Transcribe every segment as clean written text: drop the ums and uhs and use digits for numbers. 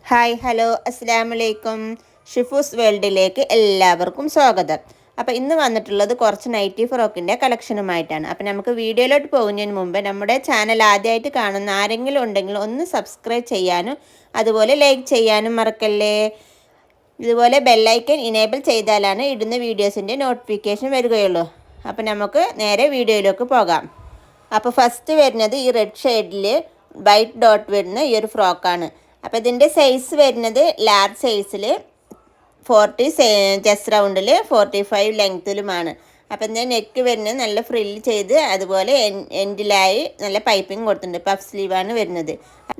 Hi hello അസ്സലാമലൈക്കും. ഷിഫൂസ് വേൾഡിലേക്ക് എല്ലാവർക്കും സ്വാഗതം. അപ്പോൾ ഇന്ന് വന്നിട്ടുള്ളത് കുറച്ച് നൈറ്റി ഫ്രോക്കിൻ്റെ കളക്ഷനുമായിട്ടാണ്. അപ്പോൾ നമുക്ക് വീഡിയോയിലോട്ട് പോകുന്നതിന് മുമ്പ് നമ്മുടെ ചാനൽ ആദ്യമായിട്ട് കാണുന്ന ആരെങ്കിലും ഉണ്ടെങ്കിൽ ഒന്ന് സബ്സ്ക്രൈബ് ചെയ്യാനും അതുപോലെ ലൈക്ക് ചെയ്യാനും മറക്കല്ലേ. ഇതുപോലെ ബെല്ലൈക്കൻ ഇനേബിൾ ചെയ്താലാണ് ഇടുന്ന വീഡിയോസിൻ്റെ നോട്ടിഫിക്കേഷൻ വരികയുള്ളൂ. അപ്പോൾ നമുക്ക് നേരെ വീഡിയോയിലേക്ക് പോകാം. അപ്പോൾ ഫസ്റ്റ് വരുന്നത് ഈ റെഡ് ഷെയ്ഡിൽ വൈറ്റ് ഡോട്ട് വരുന്ന ഈ ഒരു ഫ്രോക്കാണ്. അപ്പോൾ ഇതിൻ്റെ സൈസ് വരുന്നത് ലാർജ് സൈസിൽ 40 ചെസ്റ്റ് റൗണ്ടിൽ 45 ലെങ്ത്തിലുമാണ്. അപ്പോൾ ഇതിൻ്റെ നെക്ക് വരുന്നത് നല്ല ഫ്രില്ല് ചെയ്ത് അതുപോലെ എൻഡിലായി നല്ല പൈപ്പിംഗ് കൊടുത്തിട്ടുണ്ട്. പഫ് സ്ലീവാണ് വരുന്നത്.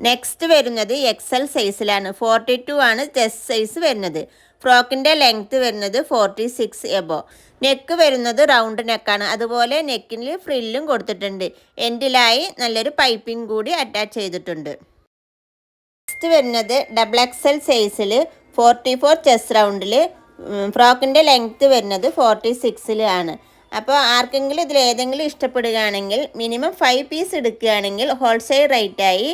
നെക്സ്റ്റ് വരുന്നത് XL സൈസിലാണ്. 42 ആണ് ചെസ്റ്റ് സൈസ് വരുന്നത്. ഫ്രോക്കിൻ്റെ ലെങ്ത്ത് വരുന്നത് 46 എബോ. നെക്ക് വരുന്നത് റൗണ്ട് നെക്കാണ്. അതുപോലെ നെക്കിൽ ഫ്രില്ലും കൊടുത്തിട്ടുണ്ട്. എൻഡിലായി നല്ലൊരു പൈപ്പിംഗ് കൂടി അറ്റാച്ച് ചെയ്തിട്ടുണ്ട്. നെക്സ്റ്റ് വരുന്നത് XXL സൈസിൽ 44 ചെസ്റ്റ് റൗണ്ടിൽ ഫ്രോക്കിൻ്റെ ലെങ്ത്ത് വരുന്നത് 46 ആണ്. അപ്പോൾ ആർക്കെങ്കിലും ഇതിൽ ഏതെങ്കിലും ഇഷ്ടപ്പെടുകയാണെങ്കിൽ മിനിമം 5 പീസ് എടുക്കുകയാണെങ്കിൽ ഹോൾസെയിൽ റേറ്റായി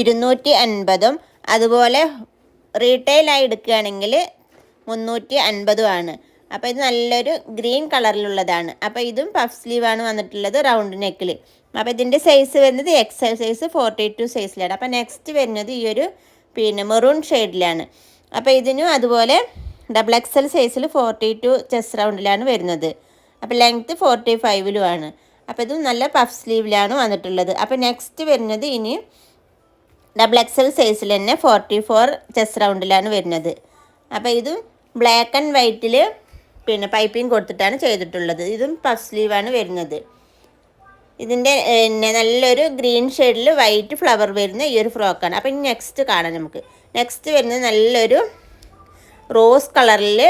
250ഉം അതുപോലെ റീറ്റെയിലായി എടുക്കുകയാണെങ്കിൽ 350 ആണ്. അപ്പോൾ ഇത് നല്ലൊരു ഗ്രീൻ കളറിലുള്ളതാണ്. അപ്പോൾ ഇതും പഫ് സ്ലീവാണ് വന്നിട്ടുള്ളത് റൗണ്ട് നെക്കിൽ. അപ്പോൾ ഇതിൻ്റെ സൈസ് വരുന്നത് XL സൈസ് 42 സൈസിലാണ്. അപ്പോൾ നെക്സ്റ്റ് വരുന്നത് ഈ ഒരു മെറൂൺ ഷെയ്ഡിലാണ്. അപ്പോൾ ഇതിനും അതുപോലെ XXL സൈസിൽ 42 ചെസ്റ്റ് റൗണ്ടിലാണ് വരുന്നത്. അപ്പോൾ ലെങ്ത്ത് 45ലുമാണ്. അപ്പോൾ ഇതും നല്ല പഫ് സ്ലീവിലാണ് വന്നിട്ടുള്ളത്. അപ്പോൾ നെക്സ്റ്റ് വരുന്നത് ഇനി XXL സൈസിൽ തന്നെ 44 ചെസ്റ്റ് റൗണ്ടിലാണ് വരുന്നത്. അപ്പോൾ ഇതും ബ്ലാക്ക് ആൻഡ് വൈറ്റിൽ പൈപ്പിംഗ് കൊടുത്തിട്ടാണ് ചെയ്തിട്ടുള്ളത്. ഇതും പഫ് സ്ലീവാണ് വരുന്നത്. ഇതിൻ്റെ നല്ലൊരു ഗ്രീൻ ഷെയ്ഡിൽ വൈറ്റ് ഫ്ലവർ വരുന്ന ഈ ഒരു ഫ്രോക്കാണ്. അപ്പോൾ ഇനി നെക്സ്റ്റ് കാണാം നമുക്ക്. നെക്സ്റ്റ് വരുന്നത് നല്ലൊരു റോസ് കളറിൽ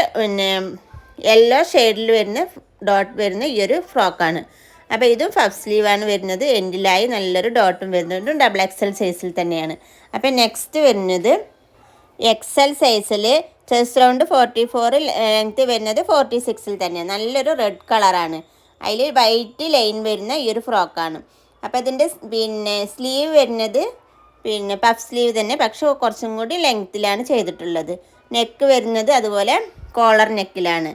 യെല്ലോ ഷെയ്ഡിൽ വരുന്ന ഡോട്ട് വരുന്ന ഈ ഒരു ഫ്രോക്കാണ്. അപ്പോൾ ഇതും പഫ് സ്ലീവാണ് വരുന്നത്. എൻഡിലായി നല്ലൊരു ഡോട്ടും വരുന്നതും XXL സൈസിൽ തന്നെയാണ്. അപ്പോൾ നെക്സ്റ്റ് വരുന്നത് XL സൈസിൽ ചെസ്റ്റ് റൗണ്ട് 44 ലെങ്ത്ത് വരുന്നത് 46 തന്നെയാണ്. നല്ലൊരു റെഡ് കളറാണ്. അതിൽ വൈറ്റ് ലൈൻ വരുന്ന ഈ ഒരു ഫ്രോക്കാണ്. അപ്പോൾ ഇതിൻ്റെ സ്ലീവ് വരുന്നത് പഫ് സ്ലീവ് തന്നെ, പക്ഷെ കുറച്ചും കൂടി ലെങ്ത്തിലാണ് ചെയ്തിട്ടുള്ളത്. നെക്ക് വരുന്നത് അതുപോലെ കോളർ നെക്കിലാണ്.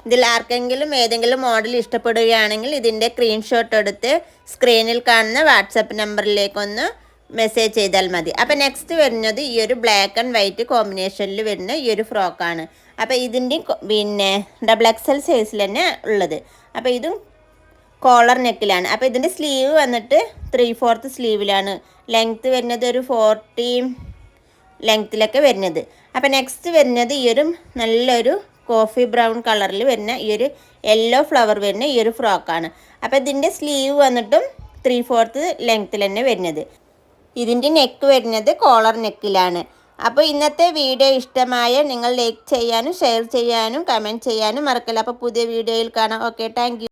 ഇതിൽ ആർക്കെങ്കിലും ഏതെങ്കിലും മോഡൽ ഇഷ്ടപ്പെടുകയാണെങ്കിൽ ഇതിൻ്റെ സ്ക്രീൻഷോട്ട് എടുത്ത് സ്ക്രീനിൽ കാണുന്ന വാട്സപ്പ് നമ്പറിലേക്കൊന്ന് മെസ്സേജ് ചെയ്താൽ മതി. അപ്പോൾ നെക്സ്റ്റ് വരുന്നത് ഈ ഒരു ബ്ലാക്ക് ആൻഡ് വൈറ്റ് കോമ്പിനേഷനിൽ വരുന്ന ഈ ഒരു ഫ്രോക്കാണ്. അപ്പോൾ ഇതിൻ്റെ XXL സൈസിൽ തന്നെ ഉള്ളത്. അപ്പോൾ ഇതും കോളർ നെക്കിലാണ്. അപ്പോൾ ഇതിൻ്റെ സ്ലീവ് വന്നിട്ട് 3/4 സ്ലീവിലാണ്. ലെങ്ത്ത് വരുന്നത് ഒരു 40 ലെങ്ത്തിലൊക്കെ വരുന്നത്. അപ്പോൾ നെക്സ്റ്റ് വരുന്നത് ഈ ഒരു നല്ലൊരു കോഫി ബ്രൗൺ കളറിൽ വരുന്ന ഈ ഒരു യെല്ലോ ഫ്ലവർ വരുന്ന ഈ ഒരു ഫ്രോക്കാണ്. അപ്പോൾ ഇതിൻ്റെ സ്ലീവ് വന്നിട്ടും 3/4 ലെങ്ത്തിൽ തന്നെ വരുന്നത്. ഇതിൻ്റെ നെക്ക് വരുന്നത് കോളർ നെക്കിലാണ്. അപ്പോൾ ഇന്നത്തെ വീഡിയോ ഇഷ്ടമായ നിങ്ങൾ ലൈക്ക് ചെയ്യാനും ഷെയർ ചെയ്യാനും കമൻറ്റ് ചെയ്യാനും മറക്കല്ല. അപ്പോൾ പുതിയ വീഡിയോയിൽ കാണാം. Okay, thank you.